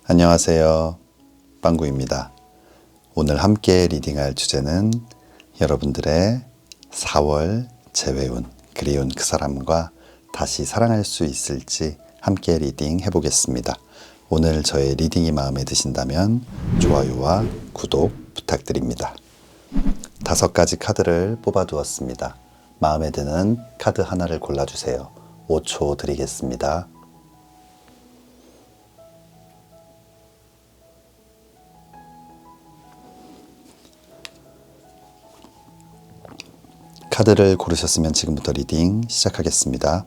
안녕하세요. 빵구입니다. 오늘 함께 리딩할 주제는 여러분들의 4월 재회운, 그리운 그 사람과 다시 사랑할 수 있을지 함께 리딩 해보겠습니다. 오늘 저의 리딩이 마음에 드신다면 좋아요와 구독 부탁드립니다. 5가지 카드를 뽑아두었습니다. 마음에 드는 카드 하나를 골라주세요. 5초 드리겠습니다. 카드를 고르셨으면 지금부터 리딩 시작하겠습니다.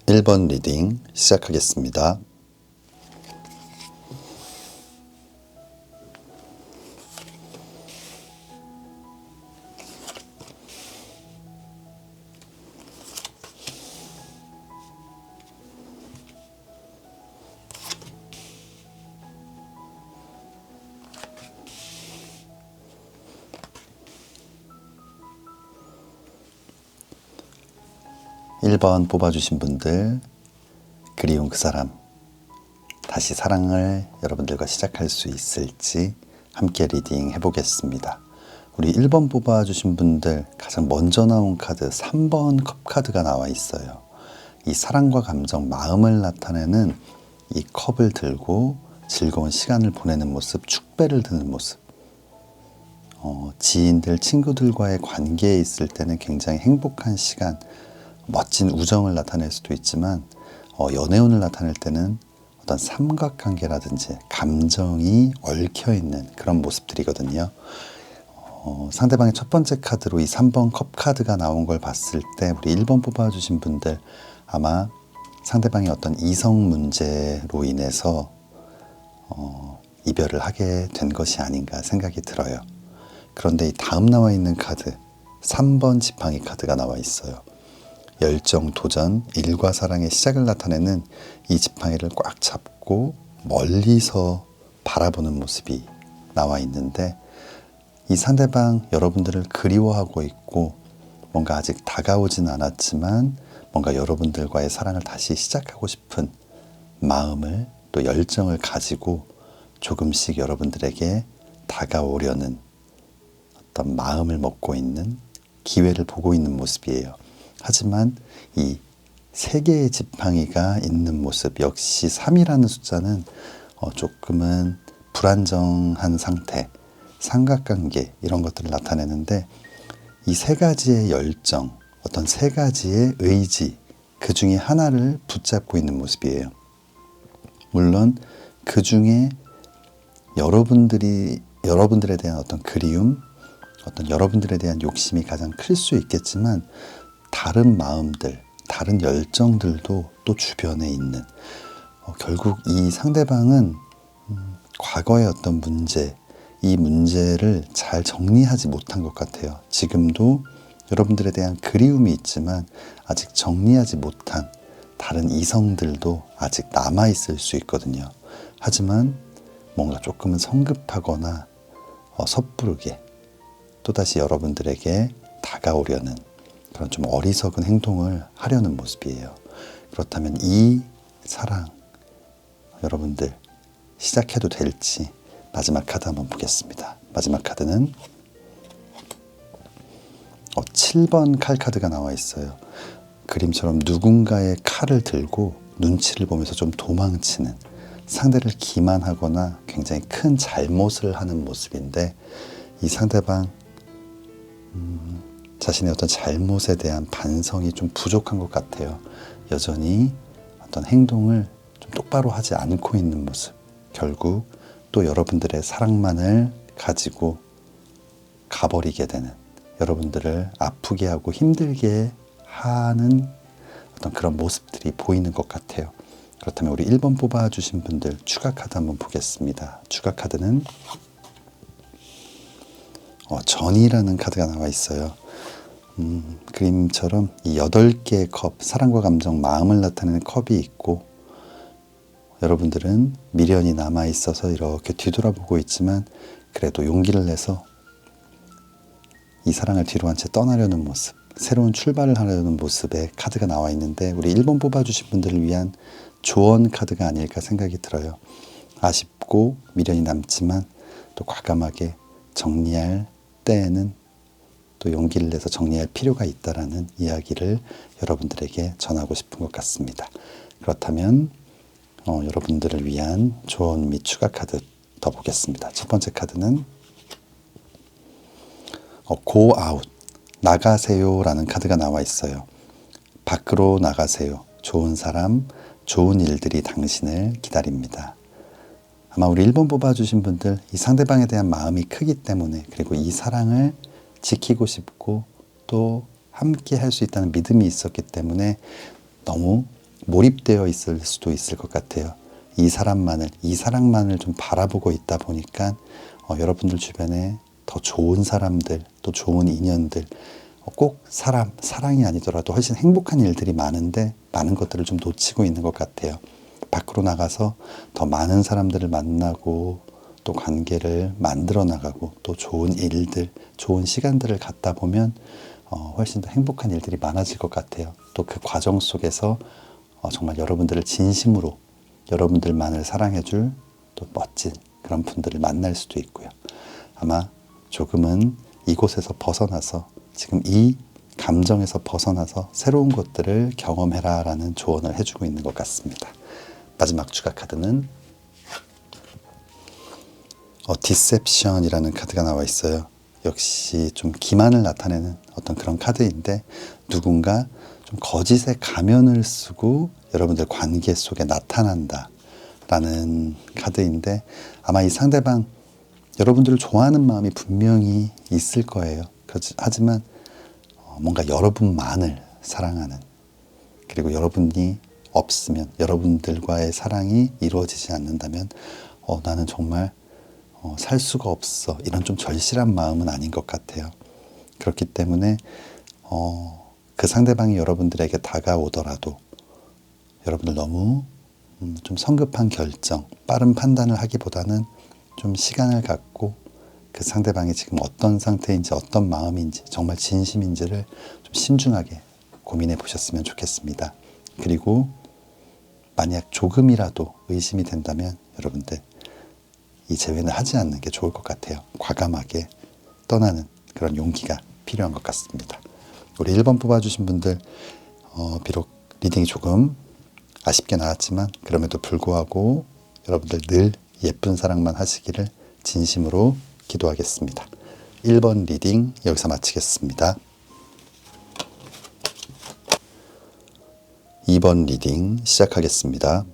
(1번) 리딩 시작하겠습니다. 1번 뽑아주신 분들, 그리운 그 사람, 다시 사랑을 여러분들과 시작할 수 있을지 함께 리딩 해보겠습니다. 우리 1번 뽑아주신 분들 가장 먼저 나온 카드 3번 컵 카드가 나와 있어요. 이 사랑과 감정, 마음을 나타내는 이 컵을 들고 즐거운 시간을 보내는 모습, 축배를 드는 모습. 지인들, 친구들과의 관계에 있을 때는 굉장히 행복한 시간, 멋진 우정을 나타낼 수도 있지만 연애운을 나타낼 때는 어떤 삼각관계라든지 감정이 얽혀있는 그런 모습들이거든요. 상대방의 첫 번째 카드로 이 3번 컵 카드가 나온 걸 봤을 때 우리 1번 뽑아주신 분들 아마 상대방의 어떤 이성 문제로 인해서 이별을 하게 된 것이 아닌가 생각이 들어요. 그런데 이 다음 나와 있는 카드 3번 지팡이 카드가 나와 있어요. 열정, 도전, 일과 사랑의 시작을 나타내는 이 지팡이를 꽉 잡고 멀리서 바라보는 모습이 나와 있는데 이 상대방 여러분들을 그리워하고 있고 뭔가 아직 다가오진 않았지만 뭔가 여러분들과의 사랑을 다시 시작하고 싶은 마음을 또 열정을 가지고 조금씩 여러분들에게 다가오려는 어떤 마음을 먹고 있는 기회를 보고 있는 모습이에요. 하지만 이 3개의 지팡이가 있는 모습, 역시 3이라는 숫자는 조금은 불안정한 상태, 삼각관계 이런 것들을 나타내는데 이 3가지의 열정, 어떤 3가지의 의지, 그 중에 하나를 붙잡고 있는 모습이에요. 물론 그 중에 여러분들에 대한 어떤 그리움, 어떤 여러분들에 대한 욕심이 가장 클 수 있겠지만 다른 마음들, 다른 열정들도 또 주변에 있는 결국 이 상대방은 과거의 어떤 문제, 이 문제를 잘 정리하지 못한 것 같아요. 지금도 여러분들에 대한 그리움이 있지만 아직 정리하지 못한 다른 이성들도 아직 남아있을 수 있거든요. 하지만 뭔가 조금은 성급하거나 섣부르게 또다시 여러분들에게 다가오려는 그런 좀 어리석은 행동을 하려는 모습이에요. 그렇다면 이 사랑 여러분들 시작해도 될지 마지막 카드 한번 보겠습니다. 마지막 카드는 7번 칼 카드가 나와 있어요. 그림처럼 누군가의 칼을 들고 눈치를 보면서 좀 도망치는, 상대를 기만하거나 굉장히 큰 잘못을 하는 모습인데 이 상대방 자신의 어떤 잘못에 대한 반성이 좀 부족한 것 같아요. 여전히 어떤 행동을 좀 똑바로 하지 않고 있는 모습. 결국 또 여러분들의 사랑만을 가지고 가버리게 되는, 여러분들을 아프게 하고 힘들게 하는 어떤 그런 모습들이 보이는 것 같아요. 그렇다면 우리 1번 뽑아주신 분들 추가 카드 한번 보겠습니다. 추가 카드는 전이라는 카드가 나와 있어요. 그림처럼 이 8개의 컵, 사랑과 감정, 마음을 나타내는 컵이 있고 여러분들은 미련이 남아 있어서 이렇게 뒤돌아보고 있지만 그래도 용기를 내서 이 사랑을 뒤로 한 채 떠나려는 모습, 새로운 출발을 하려는 모습의 카드가 나와 있는데 우리 1번 뽑아주신 분들을 위한 조언 카드가 아닐까 생각이 들어요. 아쉽고 미련이 남지만 또 과감하게 정리할 때에는 또 용기를 내서 정리할 필요가 있다라는 이야기를 여러분들에게 전하고 싶은 것 같습니다. 그렇다면 여러분들을 위한 조언 및 추가 카드 더 보겠습니다. 첫 번째 카드는 Go out, 나가세요라는 카드가 나와 있어요. 밖으로 나가세요. 좋은 사람, 좋은 일들이 당신을 기다립니다. 아마 우리 1번 뽑아주신 분들 이 상대방에 대한 마음이 크기 때문에 그리고 이 사랑을 지키고 싶고 또 함께 할 수 있다는 믿음이 있었기 때문에 너무 몰입되어 있을 수도 있을 것 같아요. 이 사랑만을 좀 바라보고 있다 보니까 여러분들 주변에 더 좋은 사람들, 또 좋은 인연들, 꼭 사랑이 아니더라도 훨씬 행복한 일들이 많은데 많은 것들을 좀 놓치고 있는 것 같아요. 밖으로 나가서 더 많은 사람들을 만나고 또 관계를 만들어 나가고 또 좋은 일들, 좋은 시간들을 갖다 보면 훨씬 더 행복한 일들이 많아질 것 같아요. 또 그 과정 속에서 정말 여러분들을 진심으로 여러분들만을 사랑해줄 또 멋진 그런 분들을 만날 수도 있고요. 아마 조금은 이곳에서 벗어나서 지금 이 감정에서 벗어나서 새로운 것들을 경험해라 라는 조언을 해주고 있는 것 같습니다. 마지막 추가 카드는 디셉션이라는 카드가 나와 있어요. 역시 좀 기만을 나타내는 어떤 그런 카드인데 누군가 좀 거짓의 가면을 쓰고 여러분들 관계 속에 나타난다 라는 카드인데 아마 이 상대방 여러분들을 좋아하는 마음이 분명히 있을 거예요. 하지만 뭔가 여러분만을 사랑하는 그리고 여러분이 없으면 여러분들과의 사랑이 이루어지지 않는다면 나는 정말 살 수가 없어 이런 좀 절실한 마음은 아닌 것 같아요. 그렇기 때문에 그 상대방이 여러분들에게 다가오더라도 여러분들 너무 좀 성급한 결정, 빠른 판단을 하기보다는 좀 시간을 갖고 그 상대방이 지금 어떤 상태인지 어떤 마음인지 정말 진심인지를 좀 신중하게 고민해 보셨으면 좋겠습니다. 그리고 만약 조금이라도 의심이 된다면 여러분들 이 제외는 하지 않는 게 좋을 것 같아요. 과감하게 떠나는 그런 용기가 필요한 것 같습니다. 우리 1번 뽑아주신 분들 비록 리딩이 조금 아쉽게 나왔지만 그럼에도 불구하고 여러분들 늘 예쁜 사랑만 하시기를 진심으로 기도하겠습니다. 1번 리딩 여기서 마치겠습니다. 2번 리딩 시작하겠습니다.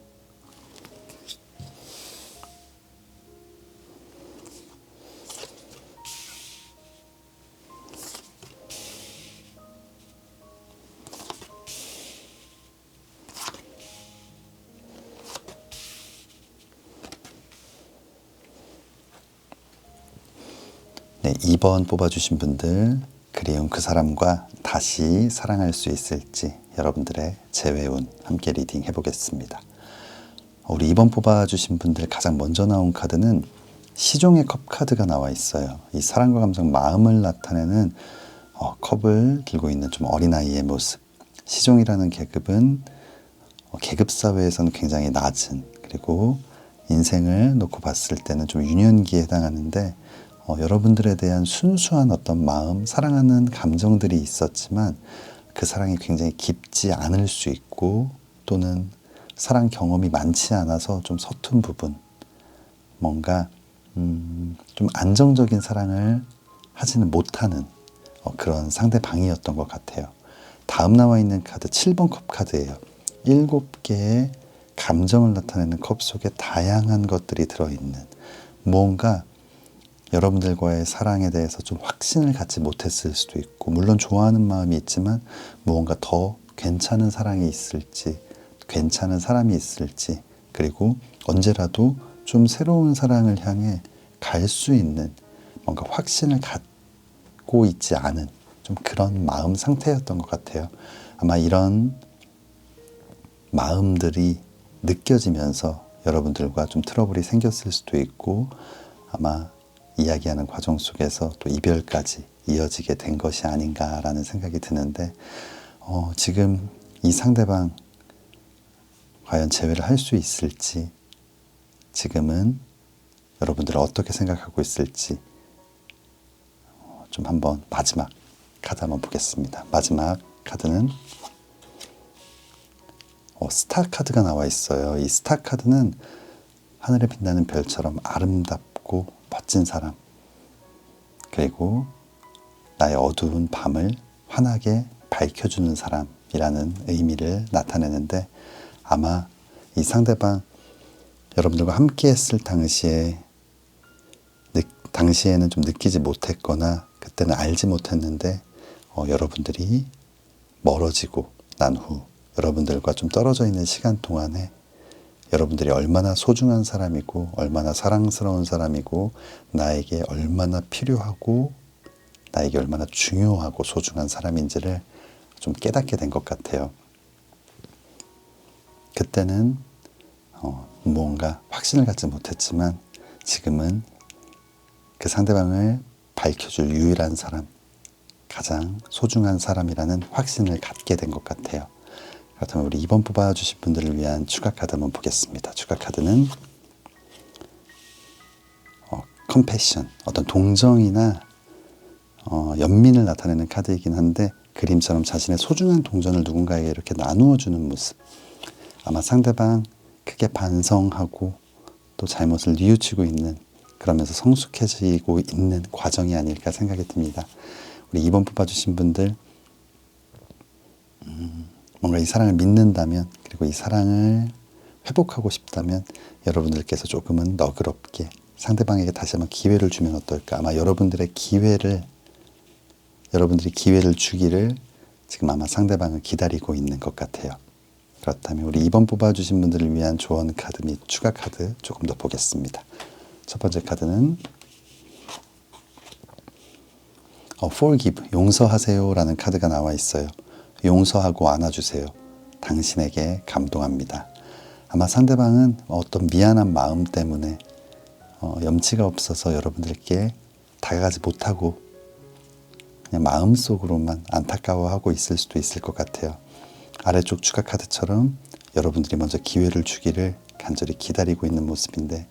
네, 2번 뽑아주신 분들 그리운 그 사람과 다시 사랑할 수 있을지 여러분들의 재회운 함께 리딩 해보겠습니다. 우리 2번 뽑아주신 분들 가장 먼저 나온 카드는 시종의 컵 카드가 나와 있어요. 이 사랑과 감정, 마음을 나타내는 컵을 들고 있는 좀 어린아이의 모습. 시종이라는 계급은 계급사회에서는 굉장히 낮은 그리고 인생을 놓고 봤을 때는 좀 유년기에 해당하는데 여러분들에 대한 순수한 어떤 마음, 사랑하는 감정들이 있었지만 그 사랑이 굉장히 깊지 않을 수 있고 또는 사랑 경험이 많지 않아서 좀 서툰 부분, 뭔가 좀 안정적인 사랑을 하지는 못하는 그런 상대방이었던 것 같아요. 다음 나와 있는 카드 7번 컵 카드예요. 7개의 감정을 나타내는 컵 속에 다양한 것들이 들어있는 무언가 여러분들과의 사랑에 대해서 좀 확신을 갖지 못했을 수도 있고 물론 좋아하는 마음이 있지만 무언가 더 괜찮은 사랑이 있을지 괜찮은 사람이 있을지 그리고 언제라도 좀 새로운 사랑을 향해 갈 수 있는 뭔가 확신을 갖고 있지 않은 좀 그런 마음 상태였던 것 같아요. 아마 이런 마음들이 느껴지면서 여러분들과 좀 트러블이 생겼을 수도 있고, 아마 이야기하는 과정 속에서 또 이별까지 이어지게 된 것이 아닌가라는 생각이 드는데, 지금 이 상대방 과연 재회를 할 수 있을지, 지금은 여러분들은 어떻게 생각하고 있을지 좀 한번 마지막 카드 한번 보겠습니다. 마지막 카드는 스타 카드가 나와 있어요. 이 스타 카드는 하늘에 빛나는 별처럼 아름답고 멋진 사람, 그리고 나의 어두운 밤을 환하게 밝혀주는 사람이라는 의미를 나타내는데, 아마 이 상대방 여러분들과 함께 했을 당시에는 좀 느끼지 못했거나 그때는 알지 못했는데, 여러분들이 멀어지고 난 후 여러분들과 좀 떨어져 있는 시간 동안에 여러분들이 얼마나 소중한 사람이고 얼마나 사랑스러운 사람이고 나에게 얼마나 필요하고 나에게 얼마나 중요하고 소중한 사람인지를 좀 깨닫게 된 것 같아요. 그때는 무언가 확신을 갖지 못했지만 지금은 그 상대방을 밝혀줄 유일한 사람, 가장 소중한 사람이라는 확신을 갖게 된 것 같아요. 그렇다면 우리 2번 뽑아주신 분들을 위한 추가 카드 한번 보겠습니다. 추가 카드는 컴패션, 어떤 동정이나 연민을 나타내는 카드이긴 한데, 그림처럼 자신의 소중한 동전을 누군가에게 이렇게 나누어 주는 모습. 아마 상대방 크게 반성하고 또 잘못을 뉘우치고 있는, 그러면서 성숙해지고 있는 과정이 아닐까 생각이 듭니다. 우리 2번 뽑아주신 분들, 뭔가 이 사랑을 믿는다면, 그리고 이 사랑을 회복하고 싶다면 여러분들께서 조금은 너그럽게 상대방에게 다시 한번 기회를 주면 어떨까. 아마 여러분들이 기회를 주기를 지금 아마 상대방은 기다리고 있는 것 같아요. 그렇다면 우리 2번 뽑아주신 분들을 위한 조언 카드 및 추가 카드 조금 더 보겠습니다. 첫 번째 카드는 forgive, 용서하세요 라는 카드가 나와 있어요. 용서하고 안아주세요. 당신에게 감동합니다. 아마 상대방은 어떤 미안한 마음 때문에 염치가 없어서 여러분들께 다가가지 못하고 그냥 마음속으로만 안타까워하고 있을 수도 있을 것 같아요. 아래쪽 추가 카드처럼 여러분들이 먼저 기회를 주기를 간절히 기다리고 있는 모습인데,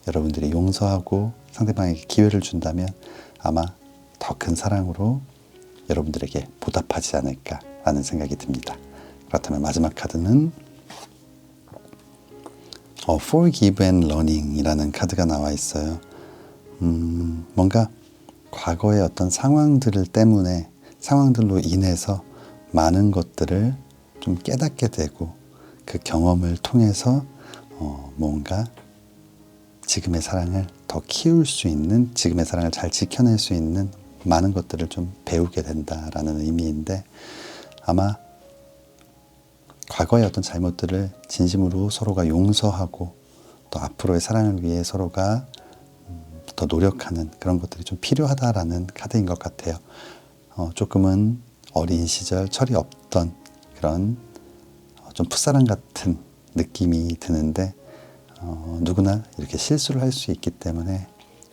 여러분들이 용서하고 상대방에게 기회를 준다면 아마 더 큰 사랑으로 여러분들에게 보답하지 않을까라는 생각이 듭니다. 그렇다면 마지막 카드는 Forgive and Learning 이라는 카드가 나와 있어요. 뭔가 과거의 어떤 상황들로 인해서 많은 것들을 좀 깨닫게 되고, 그 경험을 통해서 뭔가 지금의 사랑을 더 키울 수 있는, 지금의 사랑을 잘 지켜낼 수 있는 많은 것들을 좀 배우게 된다라는 의미인데, 아마 과거의 어떤 잘못들을 진심으로 서로가 용서하고 또 앞으로의 사랑을 위해 서로가 더 노력하는 그런 것들이 좀 필요하다라는 카드인 것 같아요. 조금은 어린 시절 철이 없던 그런 좀 풋사랑 같은 느낌이 드는데, 누구나 이렇게 실수를 할 수 있기 때문에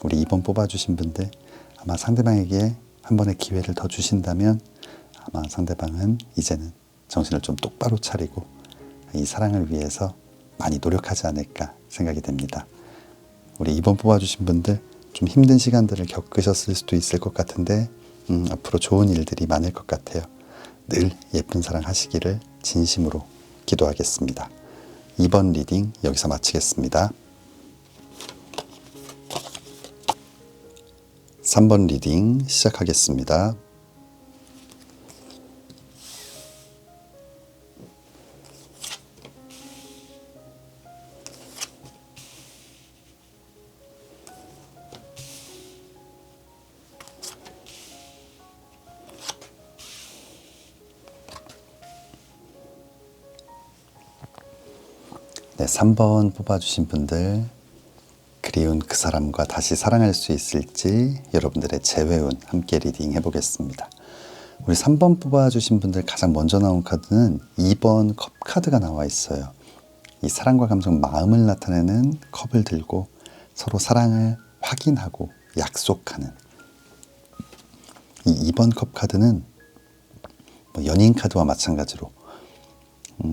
우리 2번 뽑아주신 분들, 아마 상대방에게 한 번의 기회를 더 주신다면 아마 상대방은 이제는 정신을 좀 똑바로 차리고 이 사랑을 위해서 많이 노력하지 않을까 생각이 됩니다. 우리 2번 뽑아주신 분들, 좀 힘든 시간들을 겪으셨을 수도 있을 것 같은데 앞으로 좋은 일들이 많을 것 같아요. 늘 예쁜 사랑 하시기를 진심으로 기도하겠습니다. 2번 리딩 여기서 마치겠습니다. 3번 리딩 시작하겠습니다. 네, 3번 뽑아주신 분들, 그리운 그 사람과 다시 사랑할 수 있을지 여러분들의 재회운 함께 리딩 해보겠습니다. 우리 3번 뽑아주신 분들 가장 먼저 나온 카드는 2번 컵 카드가 나와 있어요. 이 사랑과 감정, 마음을 나타내는 컵을 들고 서로 사랑을 확인하고 약속하는, 이 2번 컵 카드는 뭐 연인 카드와 마찬가지로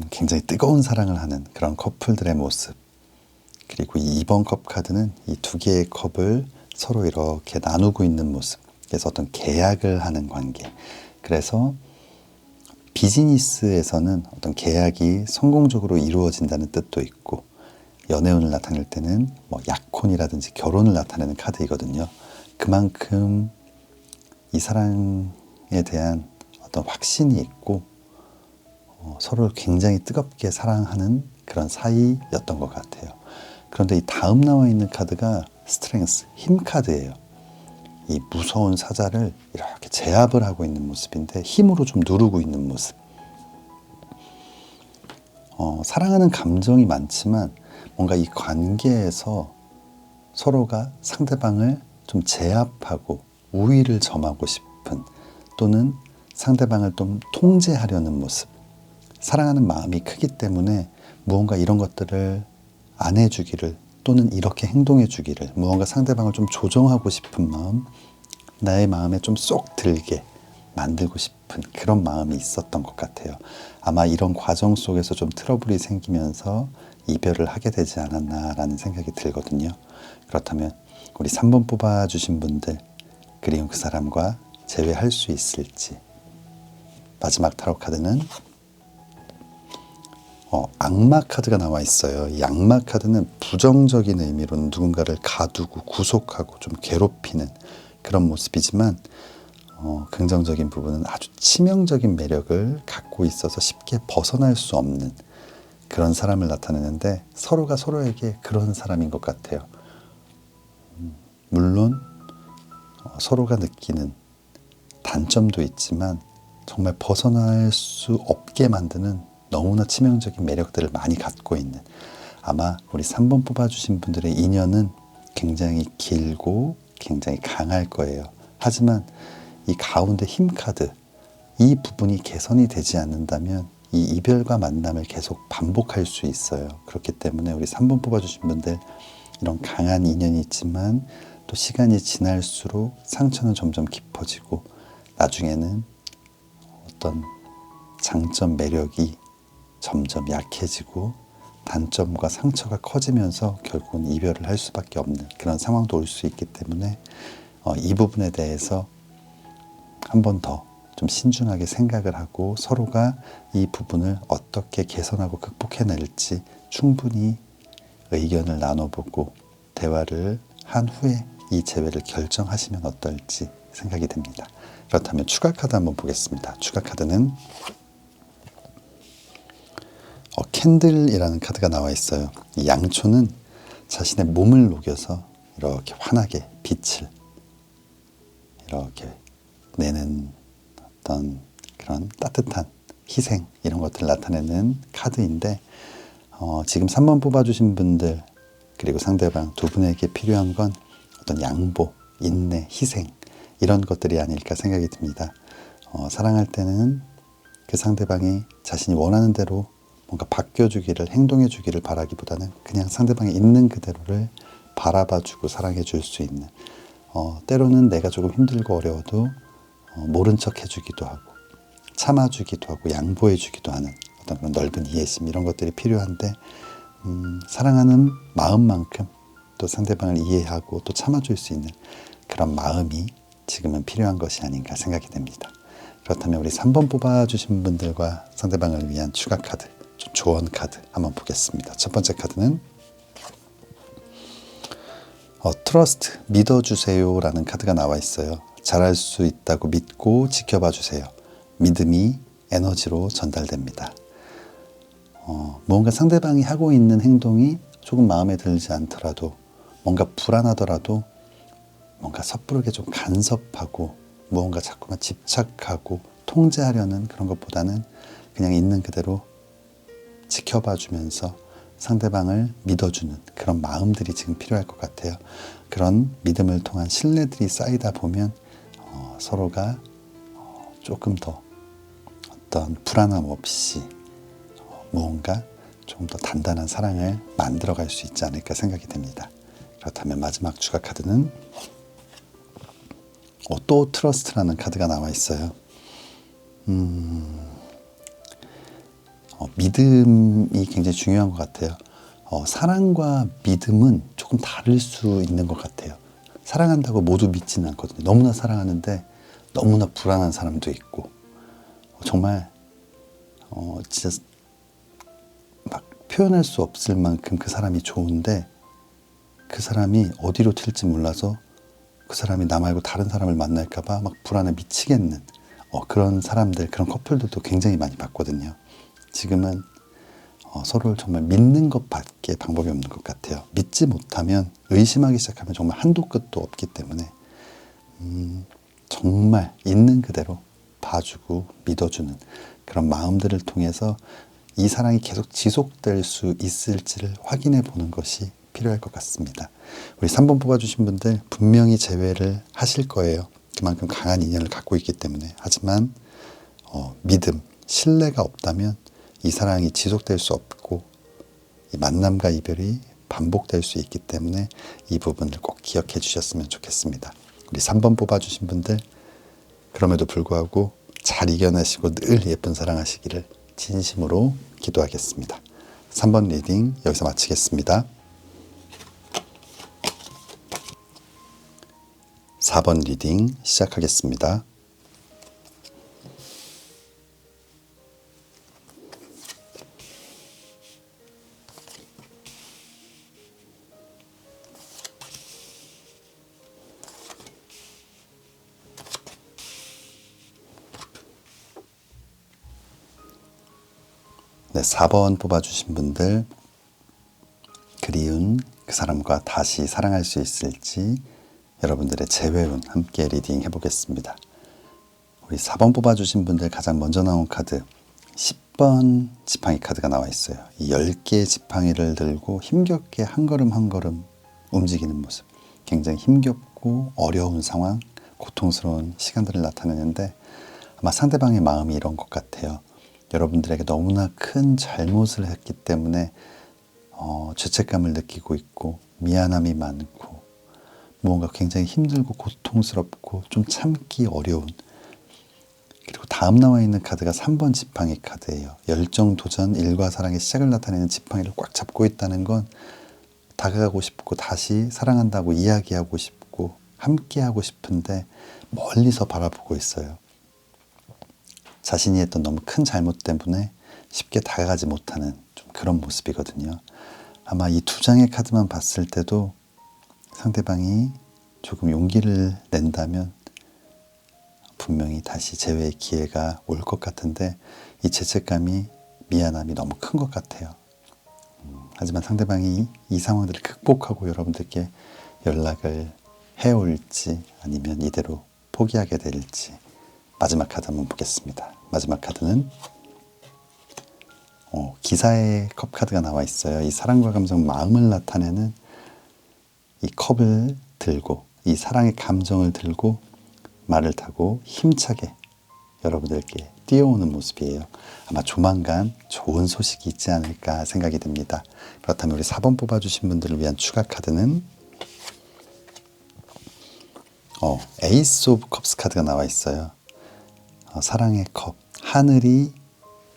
굉장히 뜨거운 사랑을 하는 그런 커플들의 모습, 그리고 이 2번 컵 카드는 이 두 개의 컵을 서로 이렇게 나누고 있는 모습, 그래서 어떤 계약을 하는 관계. 그래서 비즈니스에서는 어떤 계약이 성공적으로 이루어진다는 뜻도 있고, 연애운을 나타낼 때는 뭐 약혼이라든지 결혼을 나타내는 카드이거든요. 그만큼 이 사랑에 대한 어떤 확신이 있고 서로를 굉장히 뜨겁게 사랑하는 그런 사이였던 것 같아요. 그런데 이 다음 나와 있는 카드가 스트렝스, 힘 카드예요. 이 무서운 사자를 이렇게 제압을 하고 있는 모습인데 힘으로 좀 누르고 있는 모습. 사랑하는 감정이 많지만 뭔가 이 관계에서 서로가 상대방을 좀 제압하고 우위를 점하고 싶은, 또는 상대방을 좀 통제하려는 모습. 사랑하는 마음이 크기 때문에 무언가 이런 것들을 안 해주기를, 또는 이렇게 행동해 주기를, 무언가 상대방을 좀 조정하고 싶은 마음, 나의 마음에 좀 쏙 들게 만들고 싶은 그런 마음이 있었던 것 같아요. 아마 이런 과정 속에서 좀 트러블이 생기면서 이별을 하게 되지 않았나라는 생각이 들거든요. 그렇다면 우리 3번 뽑아주신 분들, 그리운 그 사람과 재회할 수 있을지. 마지막 타로 카드는 악마 카드가 나와 있어요. 이 악마 카드는 부정적인 의미로는 누군가를 가두고 구속하고 좀 괴롭히는 그런 모습이지만, 긍정적인 부분은 아주 치명적인 매력을 갖고 있어서 쉽게 벗어날 수 없는 그런 사람을 나타내는데, 서로가 서로에게 그런 사람인 것 같아요. 물론 서로가 느끼는 단점도 있지만 정말 벗어날 수 없게 만드는 너무나 치명적인 매력들을 많이 갖고 있는, 아마 우리 3번 뽑아주신 분들의 인연은 굉장히 길고 굉장히 강할 거예요. 하지만 이 가운데 힘 카드, 이 부분이 개선이 되지 않는다면 이 이별과 만남을 계속 반복할 수 있어요. 그렇기 때문에 우리 3번 뽑아주신 분들, 이런 강한 인연이 있지만 또 시간이 지날수록 상처는 점점 깊어지고 나중에는 어떤 장점 매력이 점점 약해지고 단점과 상처가 커지면서 결국은 이별을 할 수밖에 없는 그런 상황도 올 수 있기 때문에 이 부분에 대해서 한 번 더 좀 신중하게 생각을 하고 서로가 이 부분을 어떻게 개선하고 극복해낼지 충분히 의견을 나눠보고 대화를 한 후에 이 재회를 결정하시면 어떨지 생각이 듭니다. 그렇다면 추가 카드 한번 보겠습니다. 추가 카드는 캔들이라는 카드가 나와 있어요. 이 양초는 자신의 몸을 녹여서 이렇게 환하게 빛을 이렇게 내는 어떤 그런 따뜻한 희생, 이런 것들을 나타내는 카드인데, 지금 3번 뽑아주신 분들 그리고 상대방 두 분에게 필요한 건 어떤 양보, 인내, 희생, 이런 것들이 아닐까 생각이 듭니다. 사랑할 때는 그 상대방이 자신이 원하는 대로 뭔가 바뀌어주기를, 행동해주기를 바라기보다는 그냥 상대방이 있는 그대로를 바라봐주고 사랑해줄 수 있는, 때로는 내가 조금 힘들고 어려워도 모른 척 해주기도 하고 참아주기도 하고 양보해주기도 하는 어떤 그런 넓은 이해심, 이런 것들이 필요한데, 사랑하는 마음만큼 또 상대방을 이해하고 또 참아줄 수 있는 그런 마음이 지금은 필요한 것이 아닌가 생각이 됩니다. 그렇다면 우리 3번 뽑아주신 분들과 상대방을 위한 추가 카드, 조언 카드 한번 보겠습니다. 첫 번째 카드는 트러스트, 믿어주세요 라는 카드가 나와 있어요. 잘할 수 있다고 믿고 지켜봐 주세요. 믿음이 에너지로 전달됩니다. 뭔가 상대방이 하고 있는 행동이 조금 마음에 들지 않더라도, 뭔가 불안하더라도 뭔가 섣부르게 좀 간섭하고 무언가 자꾸만 집착하고 통제하려는 그런 것보다는 그냥 있는 그대로 지켜봐 주면서 상대방을 믿어주는 그런 마음들이 지금 필요할 것 같아요. 그런 믿음을 통한 신뢰들이 쌓이다 보면 서로가 조금 더 어떤 불안함 없이 무언가 좀 더 단단한 사랑을 만들어갈 수 있지 않을까 생각이 됩니다. 그렇다면 마지막 추가 카드는 또 트러스트라는 카드가 나와 있어요. 믿음이 굉장히 중요한 것 같아요. 사랑과 믿음은 조금 다를 수 있는 것 같아요. 사랑한다고 모두 믿지는 않거든요. 너무나 사랑하는데 너무나 불안한 사람도 있고, 정말 진짜 막 표현할 수 없을 만큼 그 사람이 좋은데 그 사람이 어디로 튈지 몰라서 그 사람이 나 말고 다른 사람을 만날까봐 막 불안에 미치겠는 그런 사람들, 그런 커플들도 굉장히 많이 봤거든요. 지금은 서로를 정말 믿는 것밖에 방법이 없는 것 같아요. 믿지 못하면, 의심하기 시작하면 정말 한도 끝도 없기 때문에 정말 있는 그대로 봐주고 믿어주는 그런 마음들을 통해서 이 사랑이 계속 지속될 수 있을지를 확인해 보는 것이 필요할 것 같습니다. 우리 3번 뽑아주신 분들 분명히 재회를 하실 거예요. 그만큼 강한 인연을 갖고 있기 때문에. 하지만 믿음, 신뢰가 없다면 이 사랑이 지속될 수 없고 이 만남과 이별이 반복될 수 있기 때문에 이 부분을 꼭 기억해 주셨으면 좋겠습니다. 우리 3번 뽑아주신 분들 그럼에도 불구하고 잘 이겨내시고 늘 예쁜 사랑하시기를 진심으로 기도하겠습니다. 3번 리딩 여기서 마치겠습니다. 4번 리딩 시작하겠습니다. 네, 4번 뽑아주신 분들 그리운 그 사람과 다시 사랑할 수 있을지 여러분들의 재회운 함께 리딩 해보겠습니다. 우리 4번 뽑아주신 분들 가장 먼저 나온 카드 10번 지팡이 카드가 나와 있어요. 이 10개의 지팡이를 들고 힘겹게 한 걸음 한 걸음 움직이는 모습, 굉장히 힘겹고 어려운 상황, 고통스러운 시간들을 나타내는데 아마 상대방의 마음이 이런 것 같아요. 여러분들에게 너무나 큰 잘못을 했기 때문에 죄책감을 느끼고 있고 미안함이 많고 무언가 굉장히 힘들고 고통스럽고 좀 참기 어려운, 그리고 다음 나와 있는 카드가 3번 지팡이 카드예요. 열정, 도전, 일과 사랑의 시작을 나타내는 지팡이를 꽉 잡고 있다는 건 다가가고 싶고 다시 사랑한다고 이야기하고 싶고 함께하고 싶은데 멀리서 바라보고 있어요. 자신이 했던 너무 큰 잘못 때문에 쉽게 다가가지 못하는 좀 그런 모습이거든요. 아마 이 두 장의 카드만 봤을 때도 상대방이 조금 용기를 낸다면 분명히 다시 재회의 기회가 올 것 같은데 이 죄책감이, 미안함이 너무 큰 것 같아요. 하지만 상대방이 이 상황들을 극복하고 여러분들께 연락을 해올지 아니면 이대로 포기하게 될지 마지막 카드 한번 보겠습니다. 마지막 카드는 기사의 컵 카드가 나와 있어요. 이 사랑과 감정, 마음을 나타내는 이 컵을 들고 이 사랑의 감정을 들고 말을 타고 힘차게 여러분들께 뛰어오는 모습이에요. 아마 조만간 좋은 소식이 있지 않을까 생각이 듭니다. 그렇다면 우리 4번 뽑아주신 분들을 위한 추가 카드는 에이스 오브 컵스 카드가 나와 있어요. 사랑의 컵, 하늘이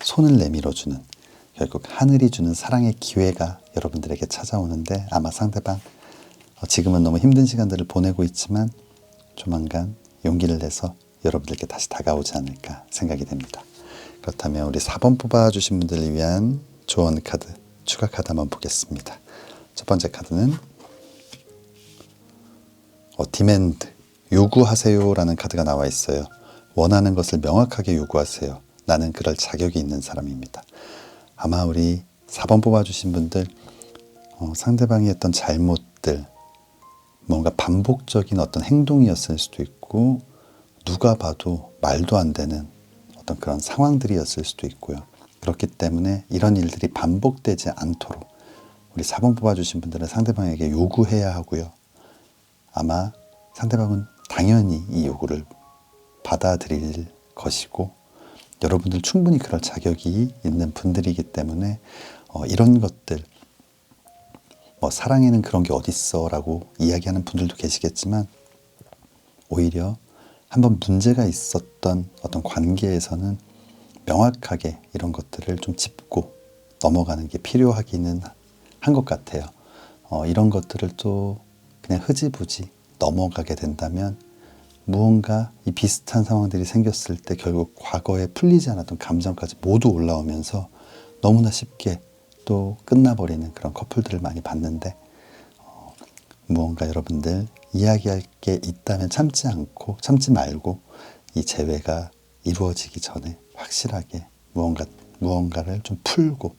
손을 내밀어주는, 결국 하늘이 주는 사랑의 기회가 여러분들에게 찾아오는데 아마 상대방 지금은 너무 힘든 시간들을 보내고 있지만 조만간 용기를 내서 여러분들께 다시 다가오지 않을까 생각이 됩니다. 그렇다면 우리 4번 뽑아주신 분들을 위한 조언 카드, 추가 카드 한번 보겠습니다. 첫 번째 카드는 디맨드, 요구하세요 라는 카드가 나와 있어요. 원하는 것을 명확하게 요구하세요. 나는 그럴 자격이 있는 사람입니다. 아마 우리 4번 뽑아주신 분들 상대방이 했던 잘못들, 뭔가 반복적인 어떤 행동이었을 수도 있고 누가 봐도 말도 안 되는 어떤 그런 상황들이었을 수도 있고요. 그렇기 때문에 이런 일들이 반복되지 않도록 우리 4번 뽑아주신 분들은 상대방에게 요구해야 하고요. 아마 상대방은 당연히 이 요구를 받아들일 것이고 여러분들 충분히 그럴 자격이 있는 분들이기 때문에 이런 것들 사랑에는 그런 게 어딨어 라고 이야기하는 분들도 계시겠지만 오히려 한번 문제가 있었던 어떤 관계에서는 명확하게 이런 것들을 좀 짚고 넘어가는 게 필요하기는 한 것 같아요. 이런 것들을 또 그냥 흐지부지 넘어가게 된다면 무언가 이 비슷한 상황들이 생겼을 때 결국 과거에 풀리지 않았던 감정까지 모두 올라오면서 너무나 쉽게 또 끝나버리는 그런 커플들을 많이 봤는데 무언가 여러분들 이야기할 게 있다면 참지 말고 이 재회가 이루어지기 전에 확실하게 무언가를 좀 풀고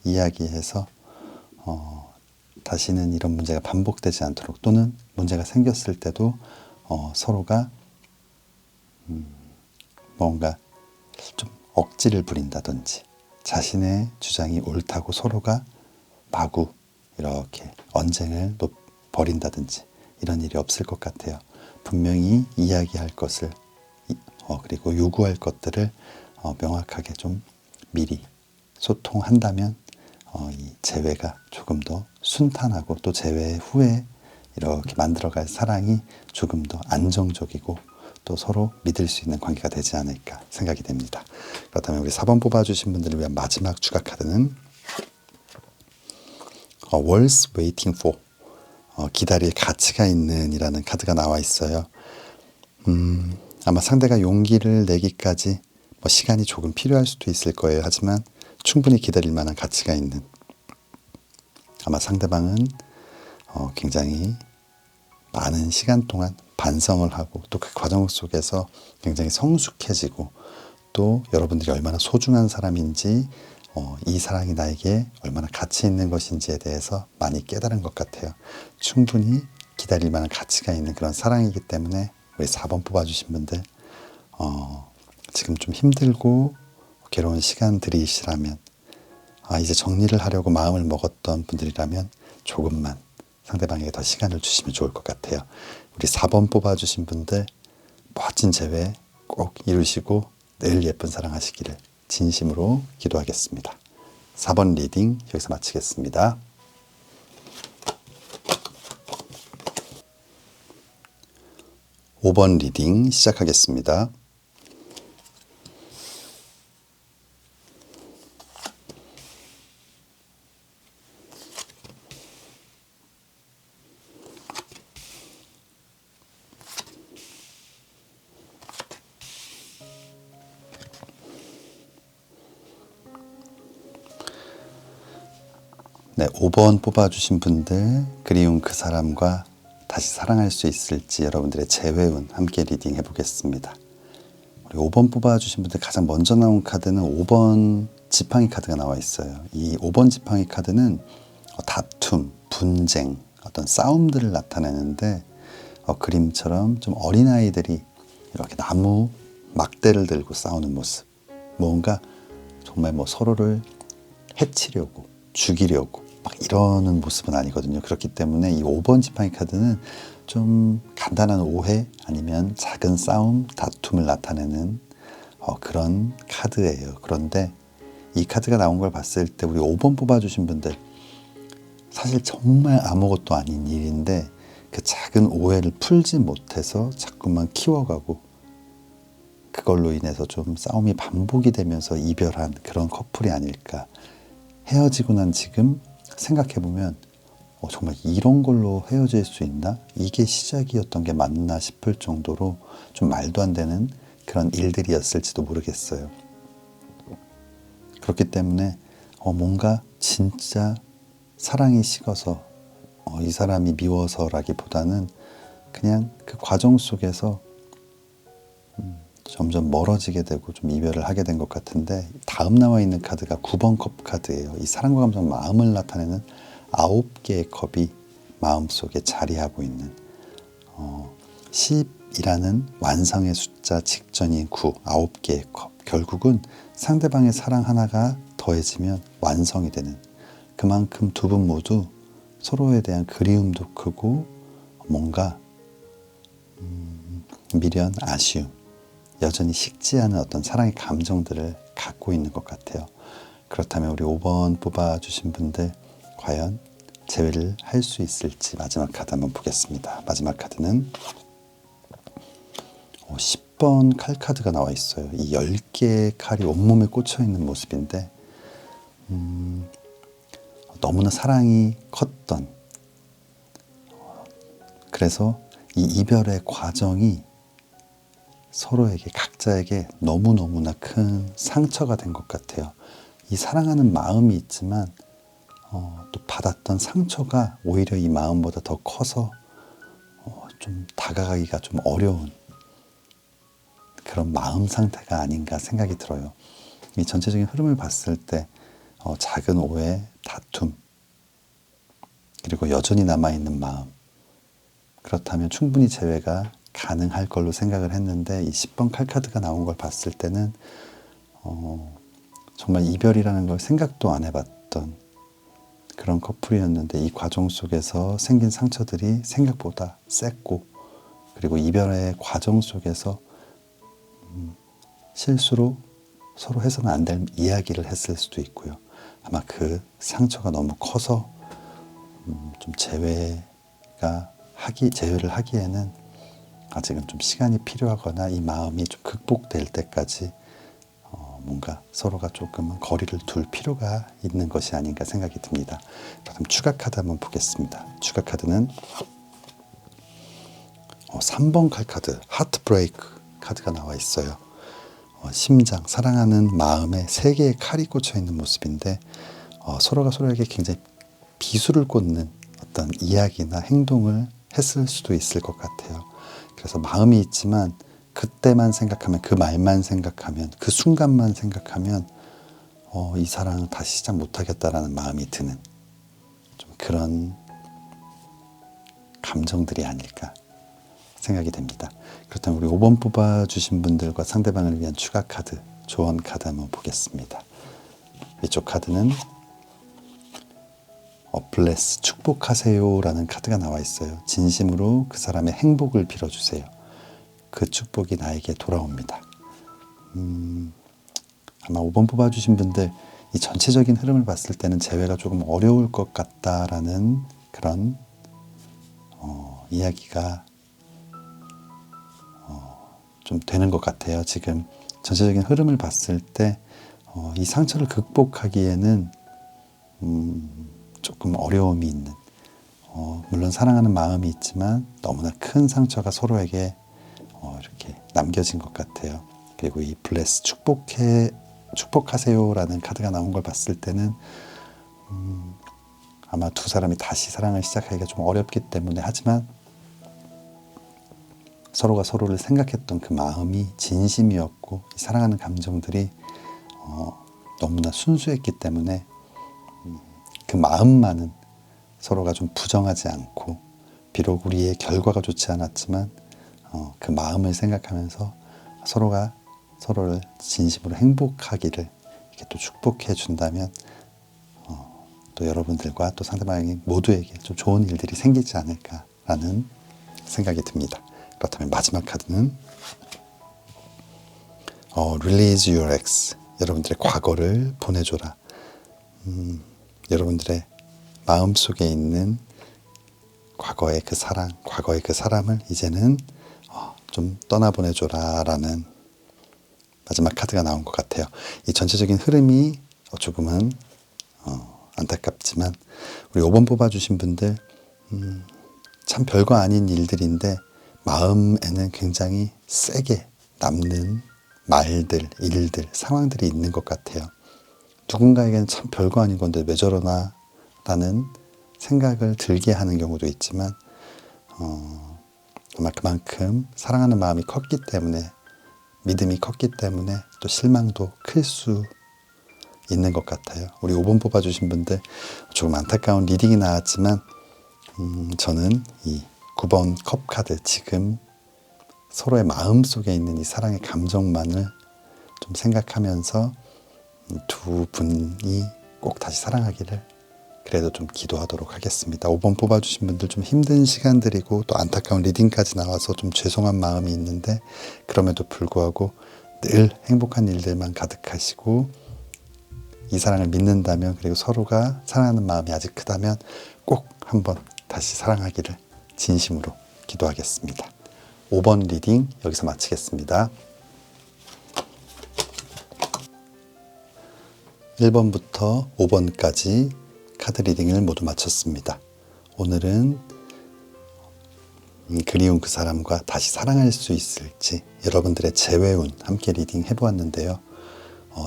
이야기해서 다시는 이런 문제가 반복되지 않도록 또는 문제가 생겼을 때도 서로가 뭔가 좀 억지를 부린다든지 자신의 주장이 옳다고 서로가 마구 이렇게 언쟁을 벌인다든지 이런 일이 없을 것 같아요. 분명히 이야기할 것을 그리고 요구할 것들을 명확하게 좀 미리 소통한다면 이 재회가 조금 더 순탄하고 또 재회 후에 이렇게 만들어갈 사랑이 조금 더 안정적이고 또 서로 믿을 수 있는 관계가 되지 않을까 생각이 됩니다. 그렇다면 우리 4번 뽑아주신 분들을 위한 마지막 추가 카드는 Worth Waiting For, 기다릴 가치가 있는 이라는 카드가 나와 있어요. 아마 상대가 용기를 내기까지 시간이 조금 필요할 수도 있을 거예요. 하지만 충분히 기다릴 만한 가치가 있는, 아마 상대방은 굉장히 많은 시간 동안 반성을 하고 또 그 과정 속에서 굉장히 성숙해지고 또 여러분들이 얼마나 소중한 사람인지 이 사랑이 나에게 얼마나 가치 있는 것인지에 대해서 많이 깨달은 것 같아요. 충분히 기다릴 만한 가치가 있는 그런 사랑이기 때문에 우리 4번 뽑아주신 분들 지금 좀 힘들고 괴로운 시간들이시라면 이제 정리를 하려고 마음을 먹었던 분들이라면 조금만 상대방에게 더 시간을 주시면 좋을 것 같아요. 우리 4번 뽑아주신 분들 멋진 재회 꼭 이루시고 늘 예쁜 사랑하시기를 진심으로 기도하겠습니다. 4번 리딩 여기서 마치겠습니다. (5번) 리딩 시작하겠습니다. 네, 5번 뽑아주신 분들 그리운 그 사람과 다시 사랑할 수 있을지 여러분들의 재회운 함께 리딩 해보겠습니다. 우리 5번 뽑아주신 분들 가장 먼저 나온 카드는 5번 지팡이 카드가 나와 있어요. 이 5번 지팡이 카드는 다툼, 분쟁, 어떤 싸움들을 나타내는데 그림처럼 좀 어린아이들이 이렇게 나무 막대를 들고 싸우는 모습, 뭔가 정말 서로를 해치려고 죽이려고 막 이러는 모습은 아니거든요. 그렇기 때문에 이 5번 지팡이 카드는 좀 간단한 오해 아니면 작은 싸움, 다툼을 나타내는 그런 카드예요. 그런데 이 카드가 나온 걸 봤을 때 우리 5번 뽑아주신 분들 사실 정말 아무것도 아닌 일인데 그 작은 오해를 풀지 못해서 자꾸만 키워가고 그걸로 인해서 좀 싸움이 반복이 되면서 이별한 그런 커플이 아닐까. 헤어지고 난 지금 생각해보면 정말 이런 걸로 헤어질 수 있나? 이게 시작이었던 게 맞나 싶을 정도로 좀 말도 안 되는 그런 일들이었을지도 모르겠어요. 그렇기 때문에 뭔가 진짜 사랑이 식어서 이 사람이 미워서라기보다는 그냥 그 과정 속에서 점점 멀어지게 되고 좀 이별을 하게 된 것 같은데 다음 나와 있는 카드가 9번 컵 카드예요. 이 사랑과 감정, 마음을 나타내는 9개의 컵이 마음속에 자리하고 있는 10이라는 완성의 숫자 직전인 9, 9개의 컵. 결국은 상대방의 사랑 하나가 더해지면 완성이 되는, 그만큼 두 분 모두 서로에 대한 그리움도 크고 뭔가 미련, 아쉬움 여전히 식지 않은 어떤 사랑의 감정들을 갖고 있는 것 같아요. 그렇다면 우리 5번 뽑아주신 분들 과연 재회를 할 수 있을지 마지막 카드 한번 보겠습니다. 마지막 카드는 10번 칼 카드가 나와 있어요. 이 10개의 칼이 온몸에 꽂혀 있는 모습인데 너무나 사랑이 컸던, 그래서 이 이별의 과정이 서로에게 각자에게 너무너무나 큰 상처가 된 것 같아요. 이 사랑하는 마음이 있지만 또 받았던 상처가 오히려 이 마음보다 더 커서 좀 다가가기가 좀 어려운 그런 마음 상태가 아닌가 생각이 들어요. 이 전체적인 흐름을 봤을 때 작은 오해, 다툼, 그리고 여전히 남아있는 마음, 그렇다면 충분히 재회가 가능할 걸로 생각을 했는데 이 10번 칼카드가 나온 걸 봤을 때는 정말 이별이라는 걸 생각도 안 해봤던 그런 커플이었는데 이 과정 속에서 생긴 상처들이 생각보다 셌고, 그리고 이별의 과정 속에서 실수로 서로 해서는 안 될 이야기를 했을 수도 있고요. 아마 그 상처가 너무 커서 좀 재회를 하기에는 아직은 좀 시간이 필요하거나 이 마음이 좀 극복될 때까지 뭔가 서로가 조금은 거리를 둘 필요가 있는 것이 아닌가 생각이 듭니다. 그럼 추가 카드 한번 보겠습니다. 추가 카드는 3번 칼 카드, 하트 브레이크 카드가 나와 있어요. 심장, 사랑하는 마음에 3개의 칼이 꽂혀 있는 모습인데 서로가 서로에게 굉장히 비수를 꽂는 어떤 이야기나 행동을 했을 수도 있을 것 같아요. 그래서 마음이 있지만 그때만 생각하면, 그 말만 생각하면, 그 순간만 생각하면 이 사랑을 다시 시작 못하겠다라는 마음이 드는 좀 그런 감정들이 아닐까 생각이 됩니다. 그렇다면 우리 5번 뽑아주신 분들과 상대방을 위한 추가 카드, 조언 카드 한번 보겠습니다. 이쪽 카드는 블레스, 축복하세요 라는 카드가 나와 있어요. 진심으로 그 사람의 행복을 빌어주세요. 그 축복이 나에게 돌아옵니다. 아마 5번 뽑아주신 분들 이 전체적인 흐름을 봤을 때는 재회가 조금 어려울 것 같다라는 그런 이야기가 좀 되는 것 같아요. 지금 전체적인 흐름을 봤을 때 이 상처를 극복하기에는 조금 어려움이 있는, 물론 사랑하는 마음이 있지만 너무나 큰 상처가 서로에게 이렇게 남겨진 것 같아요. 그리고 이 블레스, 축복하세요라는 카드가 나온 걸 봤을 때는 아마 두 사람이 다시 사랑을 시작하기가 좀 어렵기 때문에, 하지만 서로가 서로를 생각했던 그 마음이 진심이었고 이 사랑하는 감정들이 너무나 순수했기 때문에 그 마음만은 서로가 좀 부정하지 않고, 비록 우리의 결과가 좋지 않았지만 그 마음을 생각하면서 서로가 서로를 진심으로 행복하기를 이렇게 또 축복해 준다면 또 여러분들과 또 상대방이 모두에게 좀 좋은 일들이 생기지 않을까라는 생각이 듭니다. 그렇다면 마지막 카드는 Release your ex, 여러분들의 과거를 보내줘라. 여러분들의 마음속에 있는 과거의 그 사랑, 과거의 그 사람을 이제는 좀 떠나보내줘라 라는 마지막 카드가 나온 것 같아요. 이 전체적인 흐름이 조금은 안타깝지만 우리 5번 뽑아주신 분들 참 별거 아닌 일들인데 마음에는 굉장히 세게 남는 말들, 일들, 상황들이 있는 것 같아요. 누군가에게는 참 별거 아닌 건데 왜 저러나 라는 생각을 들게 하는 경우도 있지만 아마 그만큼 사랑하는 마음이 컸기 때문에, 믿음이 컸기 때문에 또 실망도 클 수 있는 것 같아요. 우리 5번 뽑아주신 분들 조금 안타까운 리딩이 나왔지만 저는 이 9번 컵 카드, 지금 서로의 마음속에 있는 이 사랑의 감정만을 좀 생각하면서 두 분이 꼭 다시 사랑하기를 그래도 좀 기도하도록 하겠습니다. 5번 뽑아주신 분들 좀 힘든 시간들이고 또 안타까운 리딩까지 나와서 좀 죄송한 마음이 있는데, 그럼에도 불구하고 늘 행복한 일들만 가득하시고 이 사랑을 믿는다면, 그리고 서로가 사랑하는 마음이 아직 크다면 꼭 한번 다시 사랑하기를 진심으로 기도하겠습니다. 5번 리딩 여기서 마치겠습니다. 1번부터 5번까지 카드 리딩을 모두 마쳤습니다. 오늘은 그리운 그 사람과 다시 사랑할 수 있을지 여러분들의 재회운 함께 리딩 해보았는데요.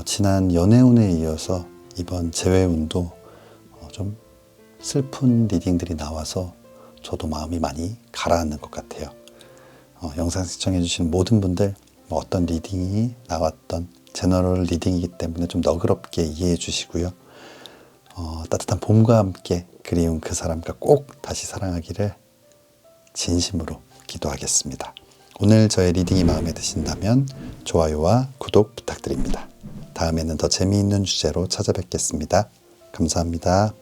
지난 연애운에 이어서 이번 재회운도 좀 슬픈 리딩들이 나와서 저도 마음이 많이 가라앉는 것 같아요. 영상 시청해주신 모든 분들 어떤 리딩이 나왔던 제너럴 리딩이기 때문에 좀 너그럽게 이해해 주시고요. 따뜻한 봄과 함께 그리운 그 사람과 꼭 다시 사랑하기를 진심으로 기도하겠습니다. 오늘 저의 리딩이 마음에 드신다면 좋아요와 구독 부탁드립니다. 다음에는 더 재미있는 주제로 찾아뵙겠습니다. 감사합니다.